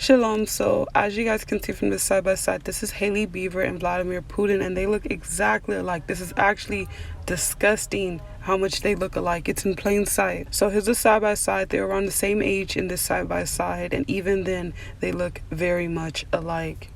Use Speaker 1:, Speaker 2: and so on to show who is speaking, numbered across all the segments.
Speaker 1: Shalom. So as you guys can see from this side by side, this is Hailey Bieber and Vladimir Putin, and they look exactly alike. This is actually disgusting how much they look alike. It's in plain sight. So here's a side by side. They're around the same age in this side by side, and even then they look very much alike.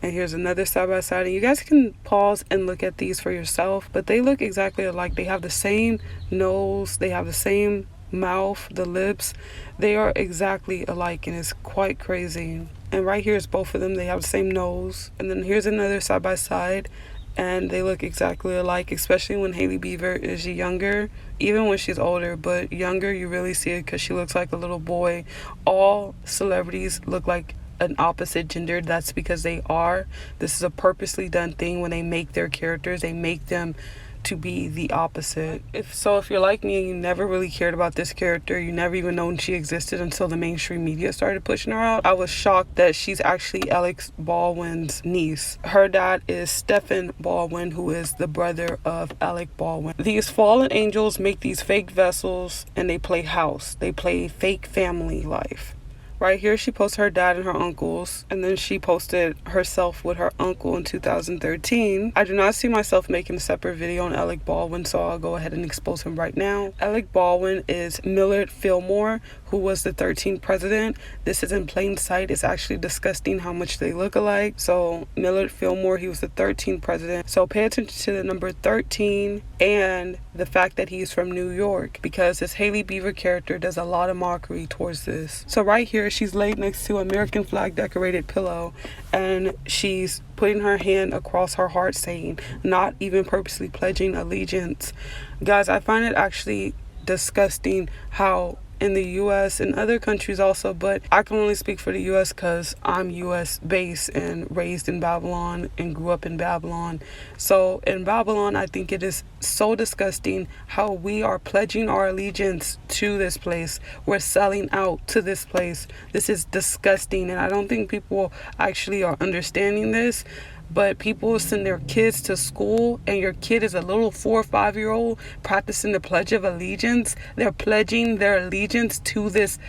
Speaker 1: And here's another side by side, and you guys can pause and look at these for yourself, but they look exactly alike. They have the same nose, they have the same mouth, the lips, they are exactly alike, and it's quite crazy. And right here is both of them. They have the same nose. And then here's another side by side, and they look exactly alike, especially when Hailey Bieber is younger, even when she's older, but younger you really see it because she looks like a little boy. All celebrities look like an opposite gender. That's because they are. This is a purposely done thing. When they make their characters, they make them to be the opposite. If you're like me and you never really cared about this character, you never even known she existed until the mainstream media started pushing her out, I was shocked that she's actually Alec Baldwin's niece. Her dad is Stephen Baldwin, who is the brother of Alec Baldwin. These fallen angels make these fake vessels, and they play house. They play fake family life. Right here, she posted her dad and her uncles, and then she posted herself with her uncle in 2013. I do not see myself making a separate video on Alec Baldwin, so I'll go ahead and expose him right now. Alec Baldwin is Millard Fillmore, who was the 13th president. This is in plain sight. It's actually disgusting how much they look alike. So Millard Fillmore, he was the 13th president. So pay attention to the number 13 and the fact that he's from New York, because this Hailey Bieber character does a lot of mockery towards this. So right here, she's laid next to an American flag decorated pillow, and she's putting her hand across her heart, saying, not even purposely pledging allegiance. Guys, I find it actually disgusting how in the US and other countries also, but I can only speak for the US because I'm US based and raised in Babylon and grew up in Babylon. So in Babylon, I think it is so disgusting how we are pledging our allegiance to this place. We're selling out to this place. This is disgusting, and I don't think people actually are understanding this. But people send their kids to school, and your kid is a little 4 or 5-year-old practicing the Pledge of Allegiance. They're pledging their allegiance to this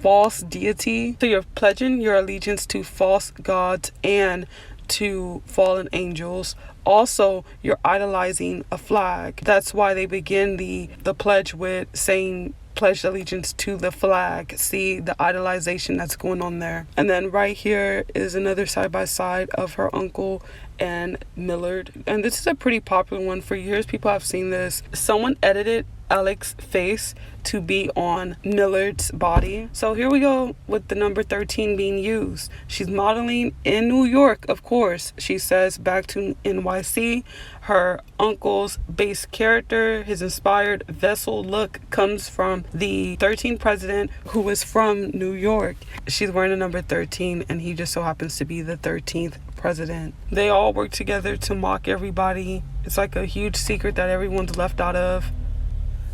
Speaker 1: false deity. So you're pledging your allegiance to false gods and to fallen angels. Also, you're idolizing a flag. That's why they begin the pledge with saying, pledged allegiance to the flag. See the idolization that's going on there. And then right here is another side by side of her uncle and Millard, and this is a pretty popular one. For years people have seen this. Someone edited Alec's face to be on Millard's body. So here we go with the number 13 being used. She's modeling in New York, of course. She says back to NYC. Her uncle's base character, his inspired vessel look, comes from the 13th president, who is from New York. She's wearing a number 13, and he just so happens to be the 13th president. They all work together to mock everybody. It's like a huge secret that everyone's left out of.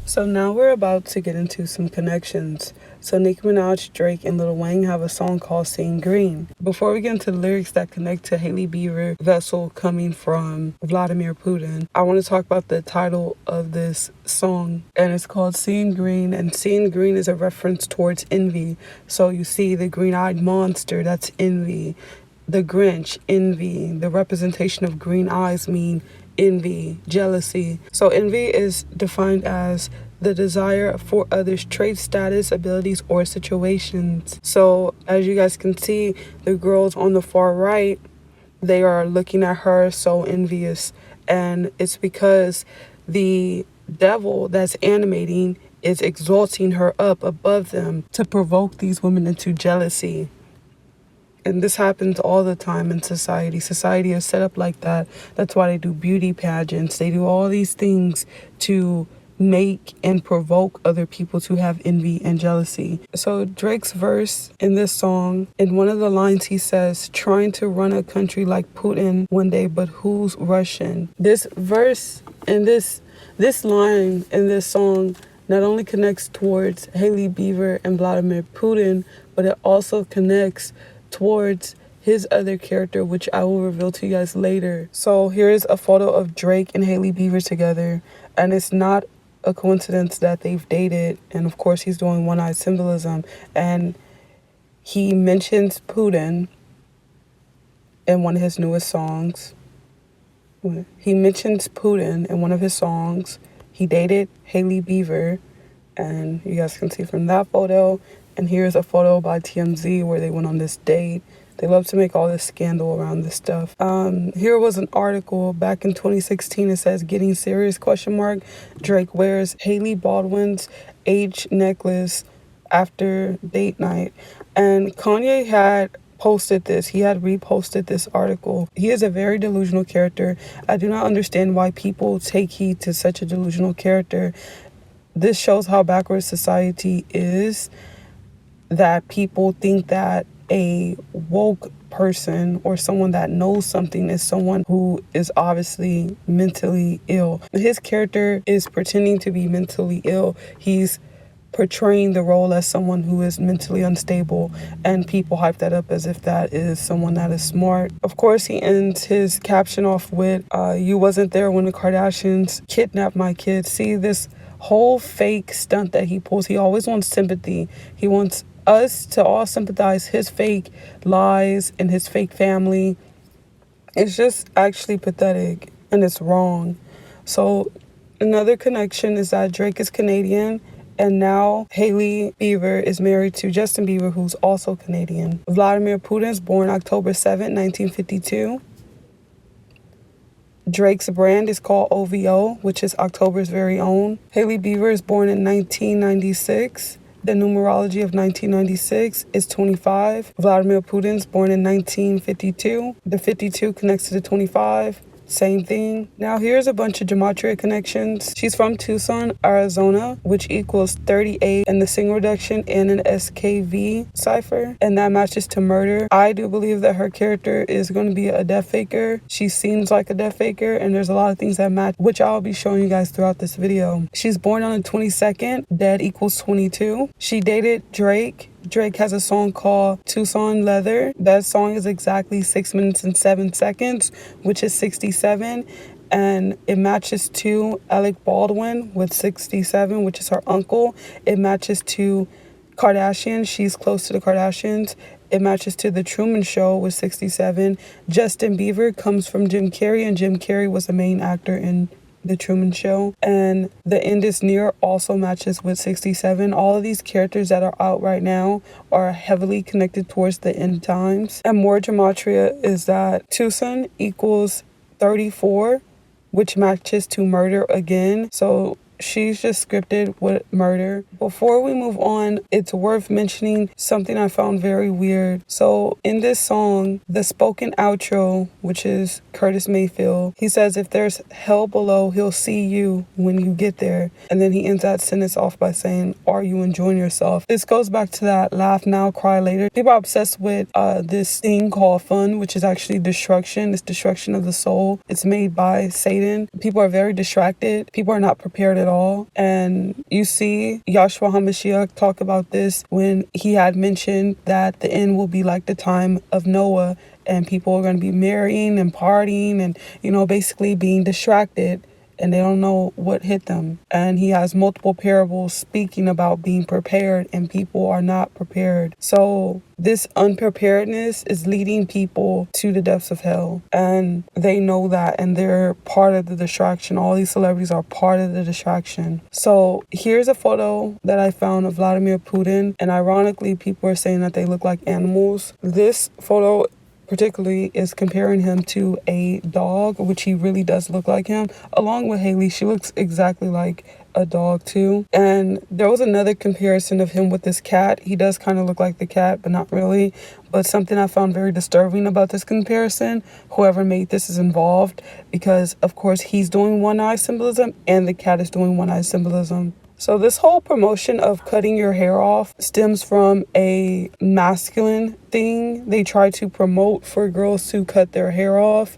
Speaker 1: So now we're about to get into some connections. So Nicki Minaj, Drake, and Lil Wayne have a song called Seeing Green. Before we get into the lyrics that connect to Hailey Bieber vessel coming from Vladimir Putin, I want to talk about the title of this song, and it's called Seeing Green, and seeing green is a reference towards envy. So you see the green-eyed monster, that's envy. The Grinch, envy. The representation of green eyes mean envy, jealousy. So envy is defined as the desire for others' traits, status, abilities, or situations. So as you guys can see, the girls on the far right, they are looking at her so envious, and it's because the devil that's animating is exalting her up above them to provoke these women into jealousy. And this happens all the time in society. Society is set up like that. That's why they do beauty pageants. They do all these things to make and provoke other people to have envy and jealousy. So Drake's verse in this song, in one of the lines he says, trying to run a country like Putin one day, but who's Russian? This verse and this line in this song not only connects towards Hailey Bieber and Vladimir Putin, but it also connects towards his other character, which I will reveal to you guys later. So here's a photo of Drake and Hailey Bieber together, and it's not a coincidence that they've dated, and of course he's doing one-eyed symbolism, and He mentions Putin in one of his newest songs. He mentions Putin in one of his songs. He dated Hailey Bieber, and you guys can see from that photo. And here's a photo by TMZ where they went on this date. They love to make all this scandal around this stuff. Here was an article back in 2016. It says, "Getting serious?" ? Drake wears Hailey Baldwin's H necklace after date night. And Kanye had posted this. He had reposted this article. He is a very delusional character. I do not understand why people take heed to such a delusional character. This shows how backwards society is, that people think that a woke person or someone that knows something is someone who is obviously mentally ill. His character is pretending to be mentally ill. He's portraying the role as someone who is mentally unstable, and people hype that up as if that is someone that is smart. Of course, he ends his caption off with, "You wasn't there when the Kardashians kidnapped my kids." See, this whole fake stunt that he pulls, he always wants sympathy. He wants us to all sympathize his fake lies and his fake family. It's just actually pathetic, and it's wrong. So another connection is that Drake is Canadian, and now Hailey Bieber is married to Justin Bieber, who's also Canadian. Vladimir Putin is born October 7th, 1952. Drake's brand is called OVO, which is October's very own. Hailey Bieber is born in 1996. The numerology of 1996 is 25. Vladimir Putin's born in 1952. The 52 connects to the 25. Same thing. Now here's a bunch of gematria connections. She's from Tucson, Arizona, which equals 38 in the single reduction and an SKV cipher, and that matches to murder. I do believe that her character is going to be a death faker. She seems like a death faker, and there's a lot of things that match, which I'll be showing you guys throughout this video. She's born on the 22nd. Dead equals 22. She dated Drake. Drake has a song called Tucson Leather. That song is exactly 6 minutes and 7 seconds, which is 67. And it matches to Alec Baldwin with 67, which is her uncle. It matches to Kardashian. She's close to the Kardashians. It matches to The Truman Show with 67. Justin Bieber comes from Jim Carrey, and Jim Carrey was the main actor in The Truman Show. And The End is Near also matches with 67. All of these characters that are out right now are heavily connected towards the end times. And more gematria is that Tucson equals 34, which matches to murder again. So she's just scripted with murder. Before we move on, it's worth mentioning something I found very weird. So in this song, the spoken outro, which is Curtis Mayfield, he says, "If there's hell below, he'll see you when you get there." And then he ends that sentence off by saying, "Are you enjoying yourself?" This goes back to that laugh now, cry later. People are obsessed with this thing called fun, which is actually destruction. It's destruction of the soul. It's made by Satan. People are very distracted. People are not prepared at all. And you see Yahshua HaMashiach talk about this when he had mentioned that the end will be like the time of Noah, and people are going to be marrying and partying and, basically being distracted, and they don't know what hit them. And he has multiple parables speaking about being prepared, and people are not prepared. So this unpreparedness is leading people to the depths of hell, and they know that, and they're part of the distraction. All these celebrities are part of the distraction. So here's a photo that I found of Vladimir Putin, and ironically, people are saying that they look like animals. This photo particularly is comparing him to a dog, which he really does look like him. Along with Hailey, she looks exactly like a dog too. And there was another comparison of him with this cat. He does kind of look like the cat, but not really. But something I found very disturbing about this comparison, whoever made this is involved, because of course he's doing one eye symbolism and the cat is doing one eye symbolism. So this whole promotion of cutting your hair off stems from a masculine thing. They try to promote for girls to cut their hair off,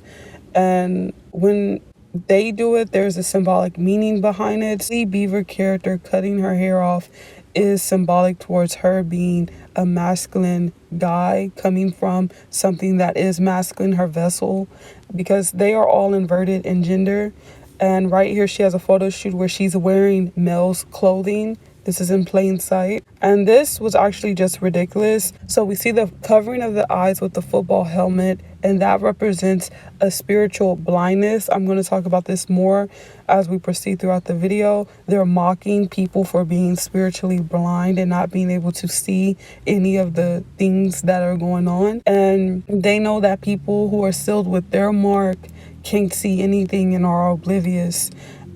Speaker 1: and when they do it, there's a symbolic meaning behind it. The Bieber character cutting her hair off is symbolic towards her being a masculine guy coming from something that is masculine, her vessel, because they are all inverted in gender. And right here, she has a photo shoot where she's wearing male's clothing, This is in plain sight. And this was actually just ridiculous. So we see the covering of the eyes with the football helmet, and that represents a spiritual blindness. I'm going to talk about this more as we proceed throughout the video. They're mocking people for being spiritually blind and not being able to see any of the things that are going on. And they know that people who are sealed with their mark can't see anything and are oblivious.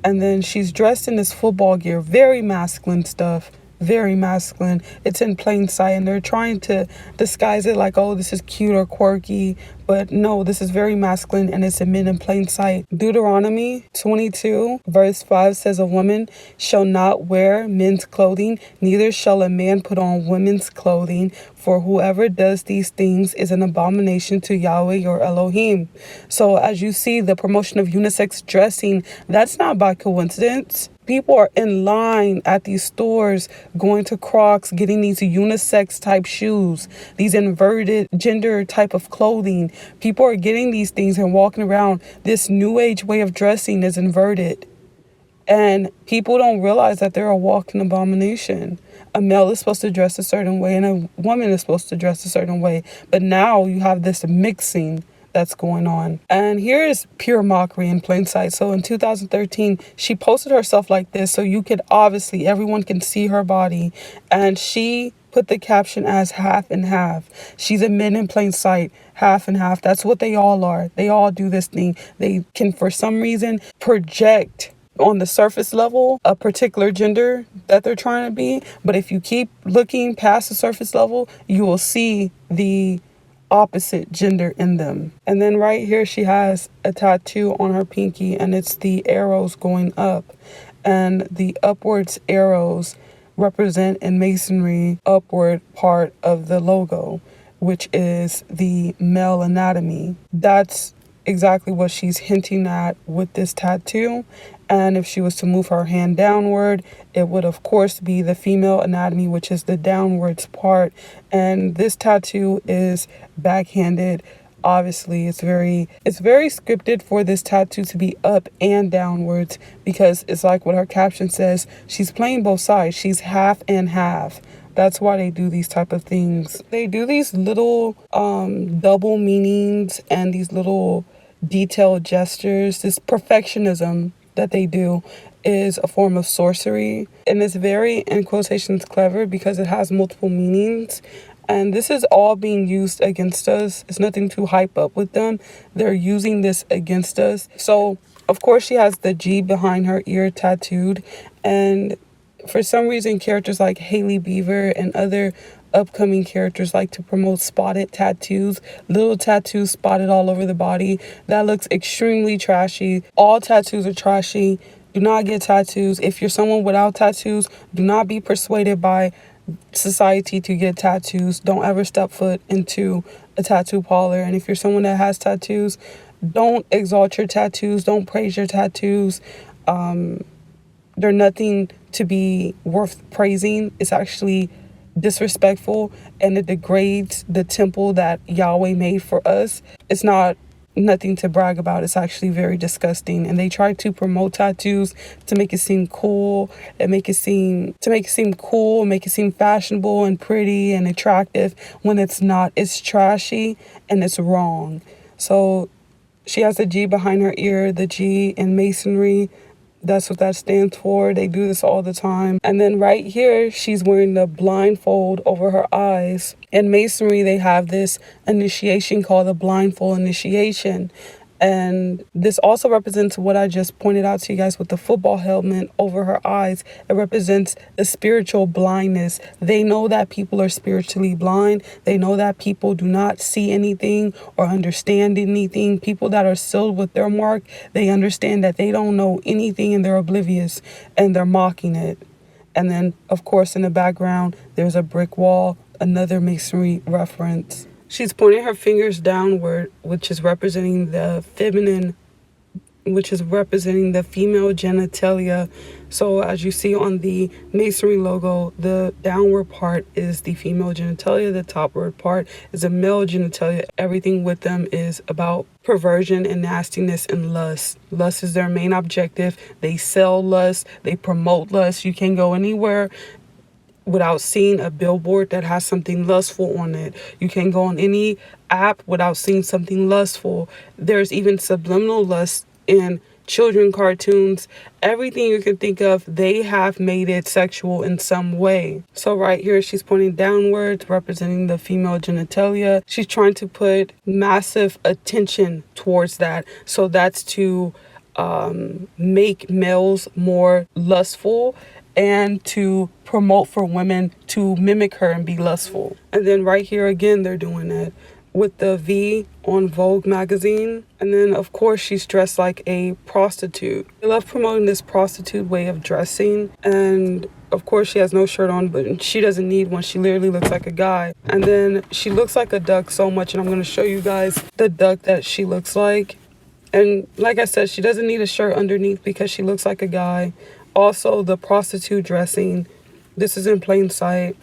Speaker 1: And then she's dressed in this football gear, very masculine stuff, very masculine. It's in plain sight, and they're trying to disguise it like, oh, this is cute or quirky. But no, this is very masculine, and it's admitted in plain sight. Deuteronomy 22 verse 5 says, a woman shall not wear men's clothing, neither shall a man put on women's clothing, for whoever does these things is an abomination to Yahweh your Elohim. So as you see, the promotion of unisex dressing, that's not by coincidence. People are in line at these stores going to Crocs, getting these unisex type shoes, these inverted gender type of clothing. People are getting these things and walking around. This new age way of dressing is inverted. And people don't realize that they're a walking abomination. A male is supposed to dress a certain way and a woman is supposed to dress a certain way. But now you have this mixing that's going on. And here is pure mockery in plain sight. So in 2013, she posted herself like this, so you could obviously, everyone can see her body. And she put the caption as half and half. She's admitted in plain sight, half and half. That's what they all are. They all do this thing. They can, for some reason, project on the surface level a particular gender that they're trying to be. But if you keep looking past the surface level, you will see the opposite gender in them. And then right here she has a tattoo on her pinky, and it's the arrows going up, and the upwards arrows represent in masonry upward part of the logo, which is the male anatomy. That's exactly what she's hinting at with this tattoo. And if she was to move her hand downward, it would of course be the female anatomy, which is the downwards part. And this tattoo is backhanded. Obviously, it's very scripted for this tattoo to be up and downwards, because it's like what her caption says, she's playing both sides. She's half and half. That's why they do these type of things. They do these little double meanings and these little detailed gestures. This perfectionism that they do is a form of sorcery, and it's very, in quotations, clever, because it has multiple meanings. And this is all being used against us. It's nothing to hype up with them. They're using this against us. So of course she has the G behind her ear tattooed, and for some reason characters like Hailey Bieber and other upcoming characters like to promote spotted tattoos, little tattoos spotted all over the body. That looks extremely trashy. All tattoos are trashy. Do not get tattoos. If you're someone without tattoos, do not be persuaded by society to get tattoos. Don't ever step foot into a tattoo parlor. And if you're someone that has tattoos, don't exalt your tattoos. Don't praise your tattoos. They're nothing to be worth praising. It's actually disrespectful, and it degrades the temple that Yahweh made for us. It's not nothing to brag about. It's actually very disgusting. And they try to promote tattoos to make it seem cool and make it seem fashionable and pretty and attractive, when it's not. It's trashy and it's wrong. So she has a G behind her ear, the G in masonry. That's what that stands for. They do this all the time. And then right here, she's wearing the blindfold over her eyes. In masonry, they have this initiation called the blindfold initiation. And this also represents what I just pointed out to you guys with the football helmet over her eyes. It represents the spiritual blindness. They know that people are spiritually blind. They know that people do not see anything or understand anything. People that are sealed with their mark, they understand that they don't know anything and they're oblivious, and they're mocking it. And then, of course, in the background, there's a brick wall, another masonry reference. She's pointing her fingers downward, which is representing the feminine, which is representing the female genitalia. So as you see on the masonry logo, the downward part is the female genitalia, the topward part is a male genitalia. Everything with them is about perversion and nastiness and lust. Lust is their main objective. They sell lust, they promote lust. You can go anywhere without seeing a billboard that has something lustful on it. You can't go on any app without seeing something lustful. There's even subliminal lust in children cartoons. Everything you can think of, they have made it sexual in some way. So right here she's pointing downwards, representing the female genitalia. She's trying to put massive attention towards that. So that's to make males more lustful and to promote for women to mimic her and be lustful. And then right here again they're doing it with the V on Vogue magazine. And then of course she's dressed like a prostitute. I love promoting this prostitute way of dressing, and of course she has no shirt on, but she doesn't need one. She literally looks like a guy. And then she looks like a duck so much, and I'm going to show you guys the duck that she looks like. And like I said, she doesn't need a shirt underneath because she looks like a guy. Also, the prostitute dressing, this is in plain sight.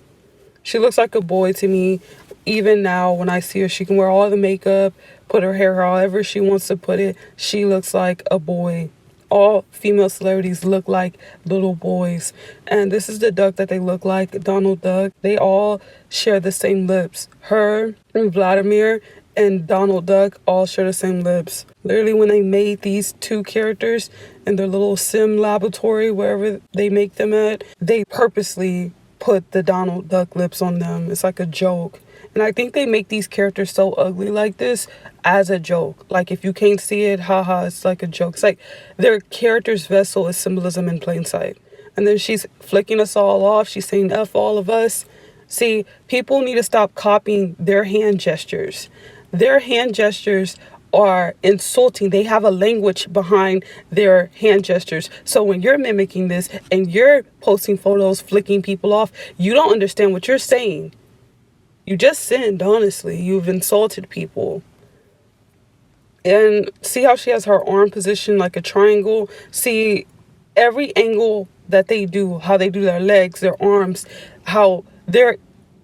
Speaker 1: She looks like a boy to me. Even now, when I see her, she can wear all the makeup, put her hair however she wants to put it. She looks like a boy. All female celebrities look like little boys. And this is the duck that they look like, Donald Duck. They all share the same lips. Her and Vladimir and Donald Duck all share the same lips. Literally, when they made these two characters in their little sim laboratory, wherever they make them at, they purposely put the Donald Duck lips on them. It's like a joke. And I think they make these characters so ugly like this as a joke. Like, if you can't see it, haha, it's like a joke. It's like their character's vessel is symbolism in plain sight. And then she's flicking us all off. She's saying F all of us. See, people need to stop copying their hand gestures. Their hand gestures are insulting. They have a language behind their hand gestures. So when you're mimicking this and you're posting photos, flicking people off, you don't understand what you're saying. You just sinned, honestly. You've insulted people. And see how she has her arm positioned like a triangle? See, every angle that they do, how they do their legs, their arms, how their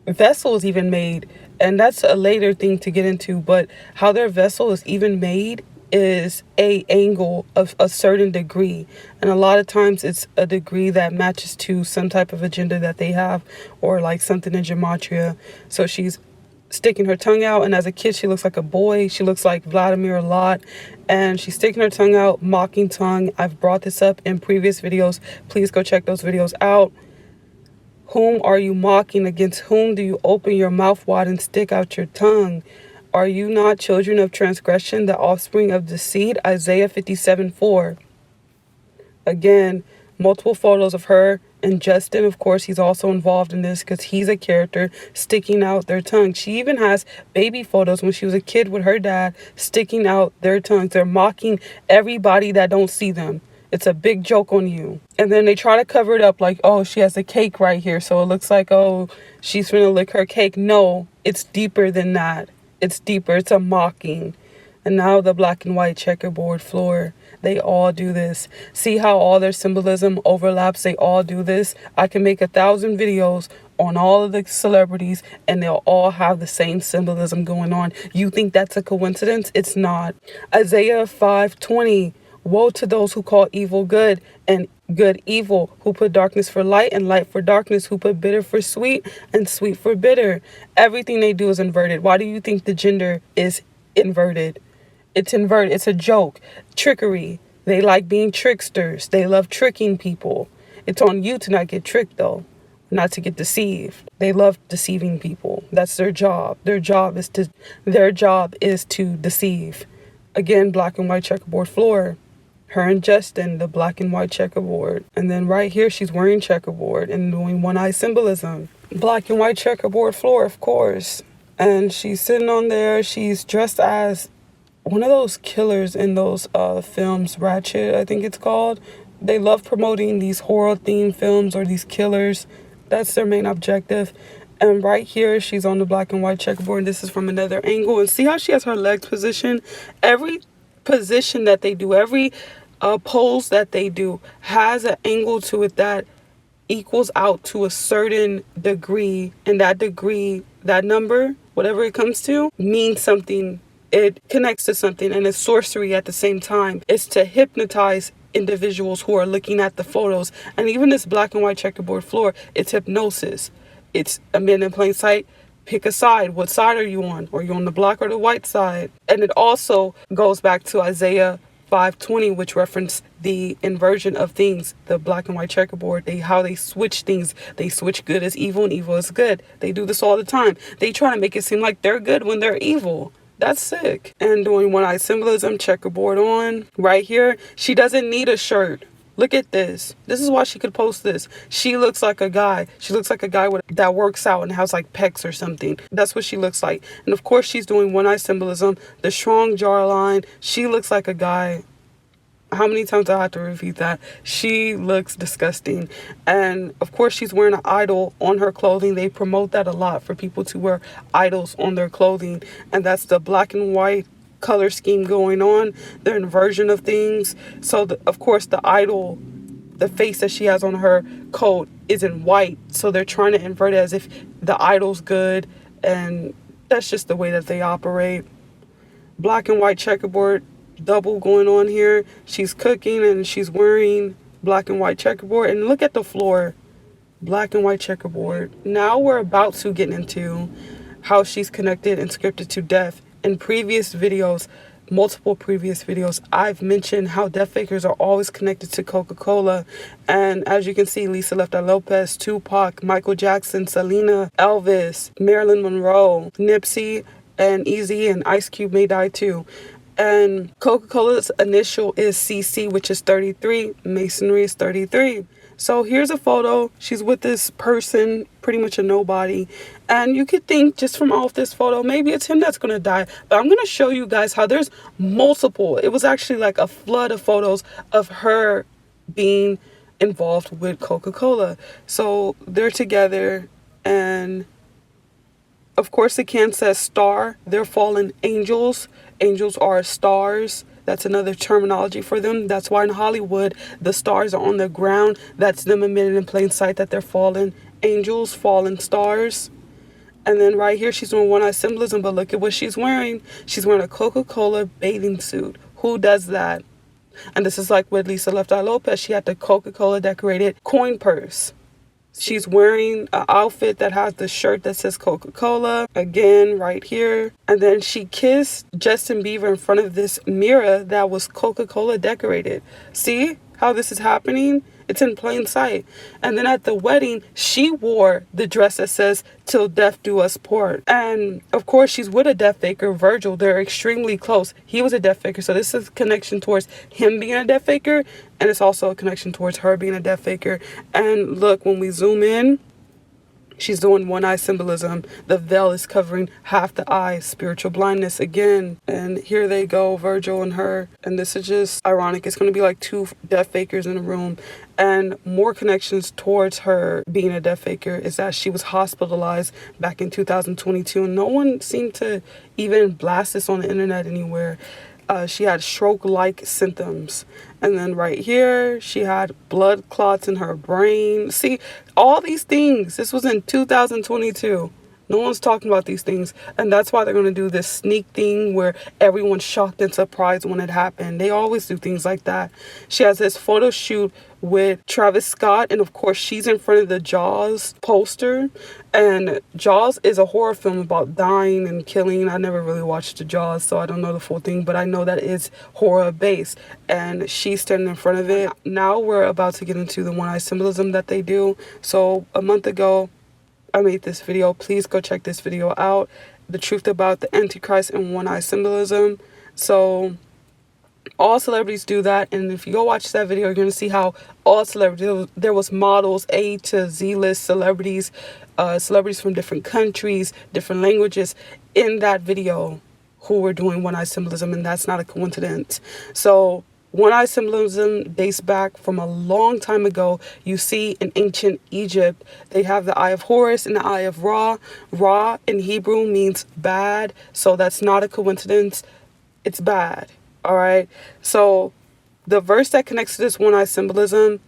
Speaker 1: vessel is even made. And that's a later thing to get into, but how their vessel is even made is a angle of a certain degree, and a lot of times it's a degree that matches to some type of agenda that they have, or like something in gematria. So she's sticking her tongue out, and as a kid she looks like a boy. She looks like Vladimir a lot, and she's sticking her tongue out, mocking tongue. I've brought this up in previous videos. Please go check those videos out. Whom are you mocking? Against whom do you open your mouth wide and stick out your tongue? Are you not children of transgression, the offspring of deceit? Isaiah 57:4. Again, multiple photos of her and Justin. Of course, he's also involved in this because he's a character sticking out their tongue. She even has baby photos when she was a kid with her dad sticking out their tongues. They're mocking everybody that don't see them. It's a big joke on you. And then they try to cover it up like, oh, she has a cake right here, so it looks like, oh, she's gonna lick her cake. No, it's deeper than that. It's deeper. It's a mocking. And now the black and white checkerboard floor. They all do this. See how all their symbolism overlaps? They all do this. I can make 1,000 videos on all of the celebrities and they'll all have the same symbolism going on. You think that's a coincidence? It's not. Isaiah 5:20. Woe to those who call evil good and good evil, who put darkness for light and light for darkness, who put bitter for sweet and sweet for bitter. Everything they do is inverted. Why do you think the gender is inverted? It's inverted. It's a joke. Trickery. They like being tricksters. They love tricking people. It's on you to not get tricked, though, not to get deceived. They love deceiving people. That's their job. Their job is to deceive. Again, black and white checkerboard floor. Her and Justin, the black and white checkerboard. And then right here, she's wearing checkerboard and doing one-eye symbolism. Black and white checkerboard floor, of course. And she's sitting on there. She's dressed as one of those killers in those films, Ratchet, I think it's called. They love promoting these horror-themed films or these killers. That's their main objective. And right here, she's on the black and white checkerboard. And this is from another angle. And see how she has her legs positioned? Every position that they do, every pose that they do has an angle to it that equals out to a certain degree. And that degree, that number, whatever it comes to, means something. It connects to something, and it's sorcery at the same time. It's to hypnotize individuals who are looking at the photos. And even this black and white checkerboard floor, it's hypnosis. It's a man in plain sight. Pick a side. What side are you on? Are you on the black or the white side? And it also goes back to Isaiah 5:20, which reference the inversion of things, the black and white checkerboard. How they switch things. They switch good as evil and evil as good. They do this all the time. They try to make it seem like they're good when they're evil. That's sick. And doing one-eye symbolism, checkerboard on. Right here, she doesn't need a shirt. Look at this. This is why she could post this. She looks like a guy. She looks like a guy that works out and has like pecs or something. That's what she looks like. And of course, she's doing one-eye symbolism. The strong jawline. She looks like a guy. How many times do I have to repeat that? She looks disgusting. And of course, she's wearing an idol on her clothing. They promote that a lot for people to wear idols on their clothing. And that's the black and white color scheme going on, the inversion of things. So of course the idol, the face that she has on her coat is in white, so they're trying to invert it as if the idol's good, and that's just the way that they operate. Black and white checkerboard double going on here. She's cooking and she's wearing black and white checkerboard, and look at the floor, black and white checkerboard. Now we're about to get into how she's connected and scripted to death. In previous videos, multiple previous videos, I've mentioned how death fakers are always connected to Coca-Cola. And as you can see, Lisa Lopez, Tupac, Michael Jackson, Selena, Elvis, Marilyn Monroe, Nipsey, and Eazy and Ice Cube may die too. And Coca-Cola's initial is CC, which is 33. Masonry is 33. So here's a photo. She's with this person, pretty much a nobody. And you could think just from off this photo, maybe it's him that's going to die. But I'm going to show you guys how there's multiple. It was actually like a flood of photos of her being involved with Coca-Cola. So they're together, and of course the can says star. They're fallen angels. Angels are stars. That's another terminology for them. That's why in Hollywood, the stars are on the ground. That's them admitted in plain sight that they're fallen angels, fallen stars. And then right here, she's doing one-eye symbolism, but look at what she's wearing. She's wearing a Coca-Cola bathing suit. Who does that? And this is like with Lisa Lopez. She had the Coca-Cola decorated coin purse. She's wearing an outfit that has the shirt that says Coca-Cola, again, right here. And then she kissed Justin Bieber in front of this mirror that was Coca-Cola decorated. See how this is happening? It's in plain sight. And then at the wedding, she wore the dress that says, "Till death do us part." And of course, she's with a death faker, Virgil. They're extremely close. He was a death faker. So this is a connection towards him being a death faker. And it's also a connection towards her being a death faker. And look, when we zoom in, she's doing one-eye symbolism. The veil is covering half the eye. Spiritual blindness again. And here they go, Virgil and her. And this is just ironic. It's going to be like two death fakers in a room. And more connections towards her being a death faker is that she was hospitalized back in 2022. And no one seemed to even blast this on the internet anywhere. She had stroke-like symptoms. And then right here, she had blood clots in her brain. See, all these things. This was in 2022. No one's talking about these things. And that's why they're going to do this sneak thing where everyone's shocked and surprised when it happened. They always do things like that. She has this photo shoot with Travis Scott. And of course, she's in front of the Jaws poster. And Jaws is a horror film about dying and killing. I never really watched the Jaws, so I don't know the full thing. But I know that it's horror based. And she's standing in front of it. Now we're about to get into the one-eye symbolism that they do. So a month ago, I made this video. Please go check this video out. The truth about the Antichrist and one-eye symbolism. So all celebrities do that, and if you go watch that video, you're going to see how all celebrities, there was models, A to Z list celebrities, celebrities from different countries, different languages in that video who were doing one-eye symbolism, and that's not a coincidence. So one-eye symbolism dates back from a long time ago. You see in ancient Egypt, they have the Eye of Horus and the Eye of Ra. Ra in Hebrew means bad, so that's not a coincidence. It's bad, all right? So the verse that connects to this one-eye symbolism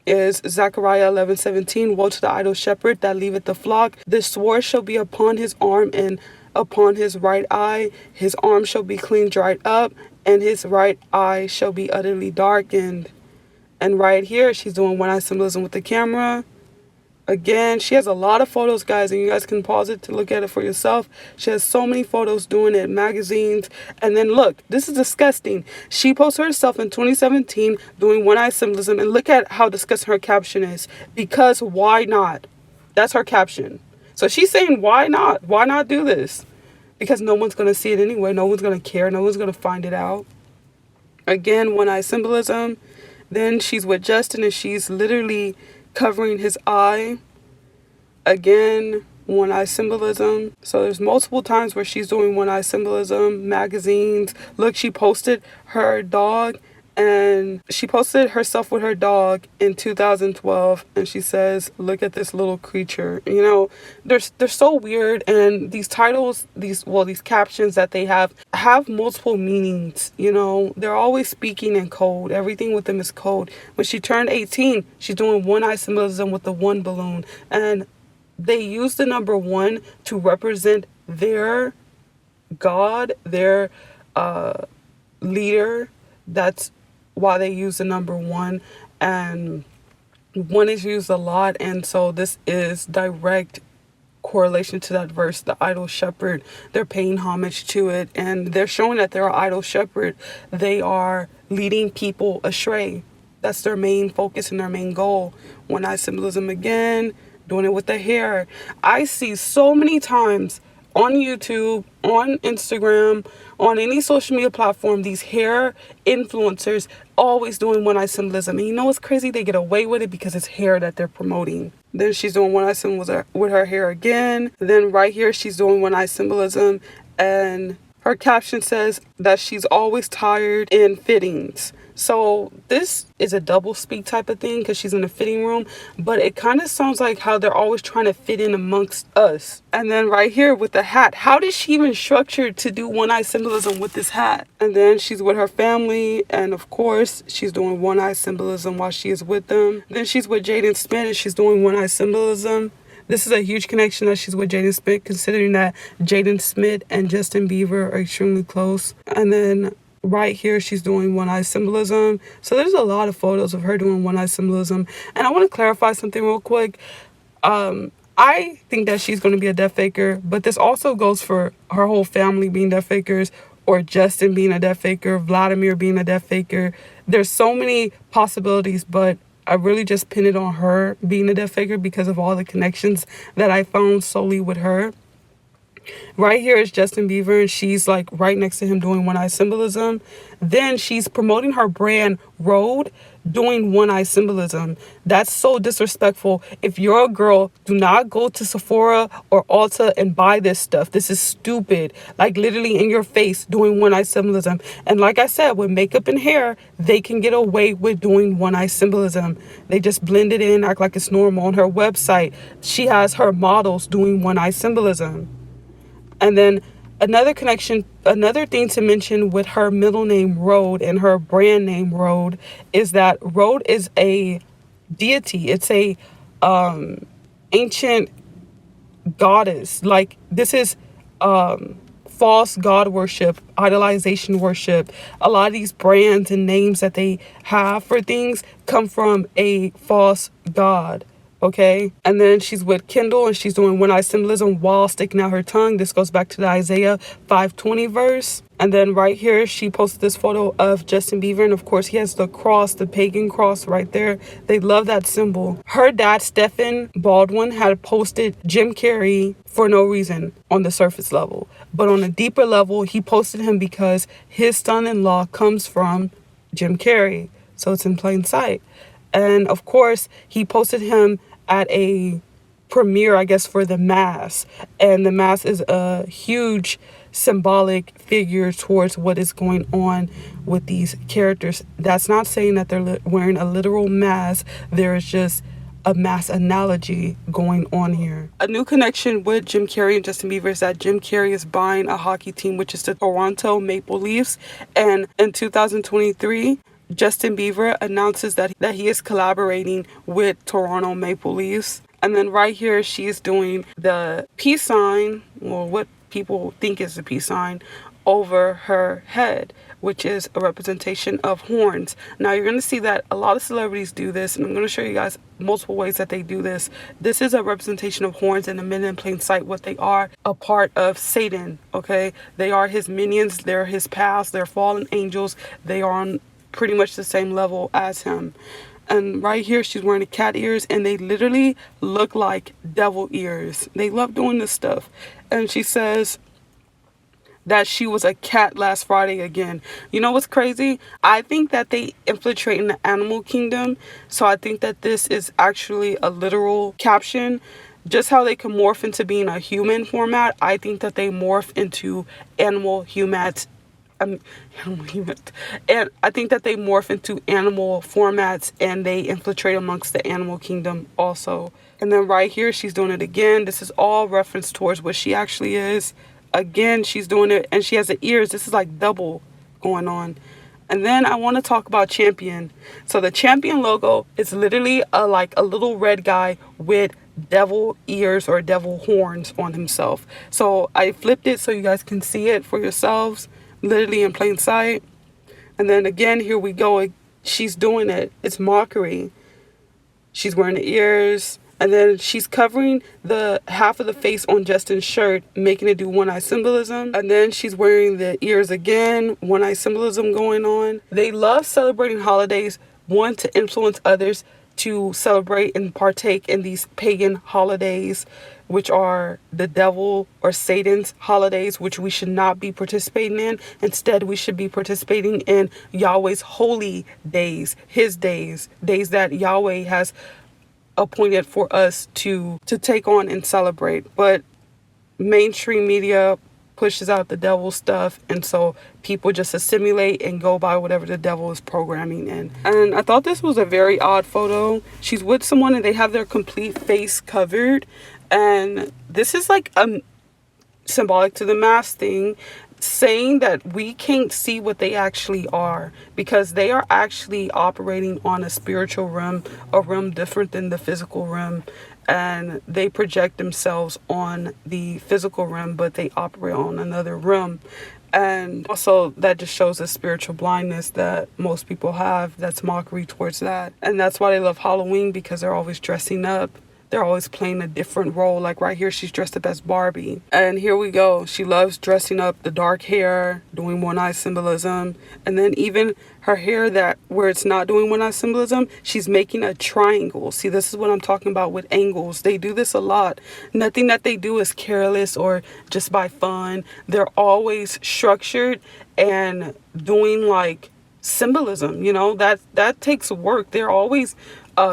Speaker 1: is Zechariah 11:17. Woe to the idle shepherd that leaveth the flock. The sword shall be upon his arm and upon his right eye. His arm shall be clean dried up, and his right eye shall be utterly darkened. And right here, she's doing one eye symbolism with the camera. Again, she has a lot of photos, guys, and you guys can pause it to look at it for yourself. She has so many photos doing it, magazines. And then look, this is disgusting. She posted herself in 2017 doing one eye symbolism, and look at how disgusting her caption is. Because why not? That's her caption. So she's saying, why not? Why not do this? Because no one's going to see it anyway. No one's going to care. No one's going to find it out. Again, one eye symbolism. Then she's with Justin, and she's literally covering his eye. Again, one eye symbolism. So there's multiple times where she's doing one eye symbolism, magazines. Look, she posted her dog, and she posted herself with her dog in 2012, and she says, look at this little creature. You know, they're so weird, and these titles, these captions that they have multiple meanings. You know, they're always speaking in code. Everything with them is code. When she turned 18, she's doing one eye symbolism with the one balloon, and they use the number one to represent their God, their leader. That's why they use the number one, and one is used a lot, and so this is direct correlation to that verse, the idol shepherd. They're paying homage to it, and they're showing that they're an idol shepherd. They are leading people astray. That's their main focus and their main goal. One eye symbolism again, doing it with the hair. I see so many times on YouTube, on Instagram, on any social media platform, these hair influencers always doing one eye symbolism. And you know what's crazy? They get away with it because it's hair that they're promoting. Then she's doing one eye symbolism with her hair again. Then right here, she's doing one eye symbolism, and her caption says that she's always tired in fittings. So this is a double speak type of thing because she's in a fitting room, but it kind of sounds like how they're always trying to fit in amongst us. And then right here with the hat, how did she even structure to do one eye symbolism with this hat? And then she's with her family, and of course she's doing one eye symbolism while she is with them. Then she's with Jaden Smith, and she's doing one eye symbolism. This is a huge connection that she's with Jaden Smith, considering that Jaden Smith and Justin Bieber are extremely close. And then right here, she's doing one eye symbolism. So there's a lot of photos of her doing one eye symbolism. And I want to clarify something real quick. I think that she's going to be a death faker, but this also goes for her whole family being death fakers, or Justin being a death faker, Vladimir being a death faker. There's so many possibilities, but I really just pin it on her being a death faker because of all the connections that I found solely with her. Right here is Justin Bieber, and she's like right next to him doing one eye symbolism. Then she's promoting her brand Rode, doing one eye symbolism. That's so disrespectful. If you're a girl, do not go to Sephora or Ulta and buy this stuff. This is stupid. Like literally in your face doing one eye symbolism. And like I said, with makeup and hair, they can get away with doing one eye symbolism. They just blend it in, act like it's normal. On her website, she has her models doing one eye symbolism. And then another connection, another thing to mention with her middle name Rode and her brand name Rode is that Rode is a deity. It's a ancient goddess. Like this is false god worship, idolization worship. A lot of these brands and names that they have for things come from a false god. Okay, and then she's with Kendall, and she's doing one eye symbolism while sticking out her tongue. This goes back to the Isaiah 5:20 verse. And then right here, she posted this photo of Justin Bieber, and of course he has the cross, the pagan cross right there. They love that symbol. Her dad, Stephen Baldwin, had posted Jim Carrey for no reason on the surface level. But on a deeper level, he posted him because his son-in-law comes from Jim Carrey. So it's in plain sight. And of course, he posted him at a premiere, I guess, for The Mask. And The Mask is a huge symbolic figure towards what is going on with these characters. That's not saying that they're wearing a literal mask. There is just a mass analogy going on here. A new connection with Jim Carrey and Justin Bieber is that Jim Carrey is buying a hockey team, which is the Toronto Maple Leafs. And in 2023, Justin Bieber announces that he is collaborating with Toronto Maple Leafs. And then right here, she is doing the peace sign, or what people think is a peace sign, over her head, which is a representation of horns. Now you're going to see that a lot of celebrities do this, and I'm going to show you guys multiple ways that they do this. This is a representation of horns, and the men in plain sight, what they are, a part of Satan, okay? They are his minions, they're his pals, they're fallen angels, they are on pretty much the same level as him. And right here, she's wearing the cat ears, and they literally look like devil ears. They love doing this stuff. And she says that she was a cat last Friday again. You know what's crazy? I think that they infiltrate in the animal kingdom. So I think that this is actually a literal caption. Just how they can morph into being a human format, I think that they morph into animal humans. And I think that they morph into animal formats, and they infiltrate amongst the animal kingdom also. And then right here, she's doing it again. This is all reference towards what she actually is. Again, she's doing it, and she has the ears. This is like double going on. And then I want to talk about Champion. So the Champion logo is literally like a little red guy with devil ears or devil horns on himself. So I flipped it so you guys can see it for yourselves, literally in plain sight. And then again, here we go. She's doing it. It's mockery. She's wearing the ears. And then she's covering the half of the face on Justin's shirt, making it do one eye symbolism. And then she's wearing the ears again, one eye symbolism going on. They love celebrating holidays, one, to influence others to celebrate and partake in these pagan holidays, which are the devil or Satan's holidays, which we should not be participating in. Instead, we should be participating in Yahweh's holy days, his days that Yahweh has appointed for us to take on and celebrate. But mainstream media pushes out the devil stuff, and so people just assimilate and go by whatever the devil is programming in. And I thought this was a very odd photo. She's with someone and they have their complete face covered, and this is like symbolic to the mask thing, saying that we can't see what they actually are, because they are actually operating on a spiritual realm, a realm different than the physical realm, and they project themselves on the physical realm, but they operate on another realm. And also that just shows the spiritual blindness that most people have. That's mockery towards that. And that's why they love Halloween, because they're always dressing up. They're always playing a different role. Like right here, she's dressed up as Barbie. And here we go. She loves dressing up, the dark hair, doing one eye symbolism. And then even her hair that where it's not doing one eye symbolism, she's making a triangle. See, this is what I'm talking about with angles. They do this a lot. Nothing that they do is careless or just by fun. They're always structured and doing like symbolism, you know, that takes work. They're always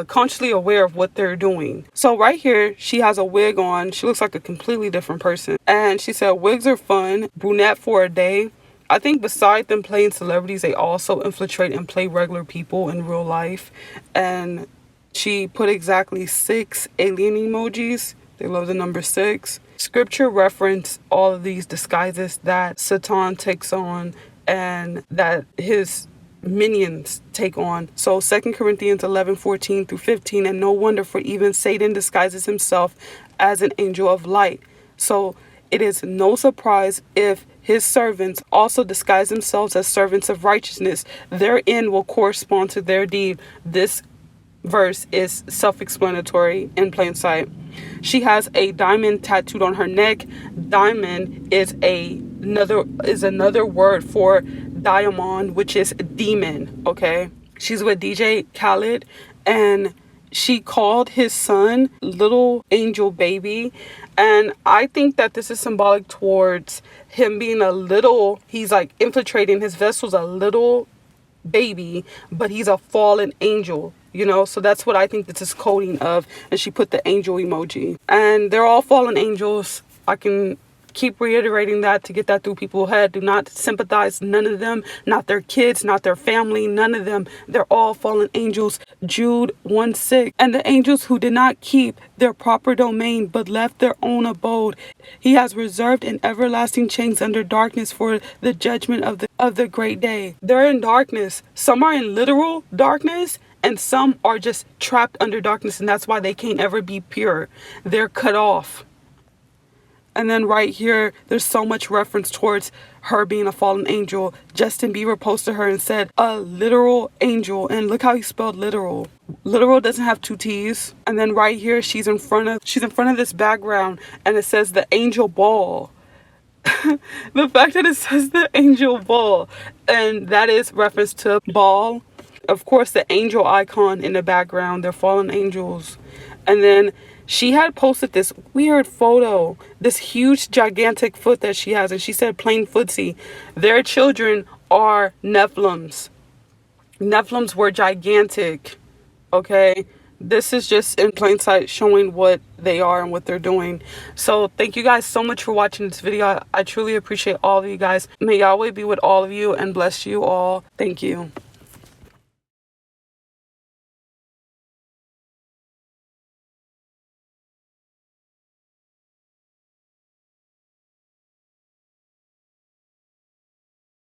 Speaker 1: consciously aware of what they're doing. So right here, she has a wig on. She looks like a completely different person. And she said, wigs are fun, brunette for a day. I think beside them playing celebrities, they also infiltrate and play regular people in real life. And she put exactly 6 alien emojis. They love the number 6. Scripture reference all of these disguises that Satan takes on and that his minions take on. So 2 Corinthians 11:14 through 15, and no wonder, for even Satan disguises himself as an angel of light. So it is no surprise if his servants also disguise themselves as servants of righteousness. Their end will correspond to their deed. This verse is self-explanatory in plain sight. She has a diamond tattooed on her neck. Diamond is another word for diamond, which is demon. Okay, she's with DJ Khaled, and she called his son little angel baby. And I think that this is symbolic towards him being he's like infiltrating his vessel's a little baby, but he's a fallen angel, you know. So that's what I think this is coding of. And she put the angel emoji, and they're all fallen angels. I can keep reiterating that to get that through people's head. Do not sympathize. None of them, not their kids, not their family, none of them. They're all fallen angels. Jude 1:6. And the angels who did not keep their proper domain, but left their own abode, he has reserved in everlasting chains under darkness for the judgment of the great day. They're in darkness. Some are in literal darkness, and some are just trapped under darkness, and that's why they can't ever be pure. They're cut off. And then right here, there's so much reference towards her being a fallen angel. Justin Bieber posted her and said, a literal angel. And look how he spelled literal. Literal doesn't have two T's. And then right here, she's in front of this background, and it says the angel ball. The fact that it says the angel ball, and that is reference to ball. Of course, the angel icon in the background, they're fallen angels. And then she had posted this weird photo, this huge gigantic foot that she has, and she said plain footsie. Their children are Nephilims. Nephilims were gigantic. Okay, this is just in plain sight showing what they are and what they're doing. So thank you guys so much for watching this video. I truly appreciate all of you guys. May Yahweh be with all of you and bless you all. Thank you.